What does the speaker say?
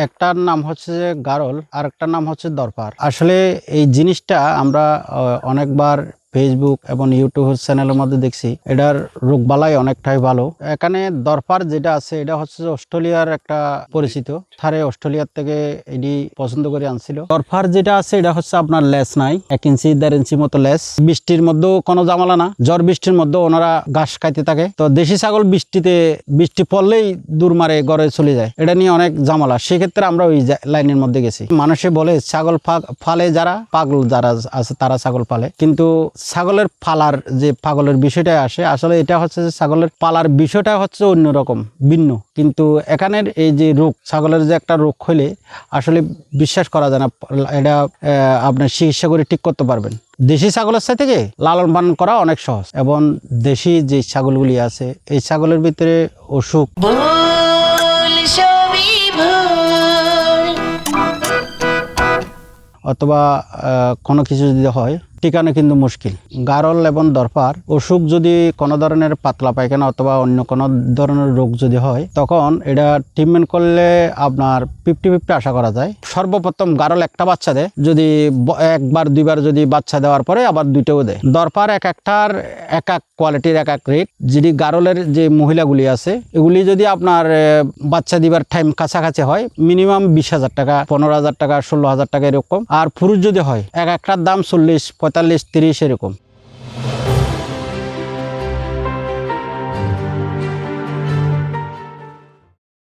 একটার নাম হচ্ছে যে গারল আর একটার নাম হচ্ছে দরপার। আসলে এই জিনিসটা আমরা অনেকবার ফেসবুক এবং ইউটিউব চ্যানেলের মধ্যে দেখছি, এটার রোগবালাই অনেকটাই ভালো। এখানে দরপার যেটা আছে এটা হচ্ছে যে অস্ট্রেলিয়ার একটা পরিচিত, থারে অস্ট্রেলিয়ার থেকে এটি পছন্দ করে আনছিল। দরপার যেটা আছে এটা হচ্ছে আপনার লেস নাই, 1 ইঞ্চি 1.5 ইঞ্চি মতো লেস। বৃষ্টির মধ্যেও কোনো জামালা না, ঝড় বৃষ্টির মধ্যেও ওনারা ঘাস খাইতে থাকে। তো দেশি ছাগল বৃষ্টি পড়লেই দূর মারে ঘরে চলে যায়, এটা নিয়ে অনেক জামালা। সেক্ষেত্রে আমরা ওই লাইনের মধ্যে গেছি। মানুষে বলে ছাগল ফালে যারা পাগল যারা আছে তারা ছাগল পালে, কিন্তু ছাগলের পালার যে পাগলের বিষয়টা আসে, আসলে এটা হচ্ছে যে ছাগলের পালার বিষয়টা হচ্ছে অন্যরকম, ভিন্ন। কিন্তু এখানের এই যে রোগ, ছাগলের যে একটা রোগ হলে আসলে বিশ্বাস করা যায় না এটা আপনার চিকিৎসা করে ঠিক করতে পারবেন। দেশি ছাগলের সাথে থেকে লালন পালন করা অনেক সহজ, এবং দেশি যে ছাগলগুলি আছে এই ছাগলের ভিতরে অসুখ অথবা কোনো কিছু যদি হয় টিকানো কিন্তু মুশকিল। গারল এবং দরপার অসুখ যদি কোনো ধরনের পাতলা পায়খানা অথবা অন্য কোনো ধরনের রোগ যদি হয়, তখন এটা ট্রিটমেন্ট করলে আপনার 50-50 আশা করা যায়। সর্বপ্রথম গারল একটা বাচ্চা দেয়, যদি একবার দুইবার যদি বাচ্চা দেওয়ার পরে আবার দুইটাও দেয়। দরপার একটার এক কোয়ালিটির এক রেট। যদি গারলের যে মহিলাগুলি আছে এগুলি যদি আপনার বাচ্চা দিবার টাইম কাছাকাছি হয়, মিনিমাম 20,000 টাকা, 15,000 টাকা, 16,000 টাকা এরকম। আর পুরুষ যদি হয় একটার দাম 40, 45, 30 এরকম।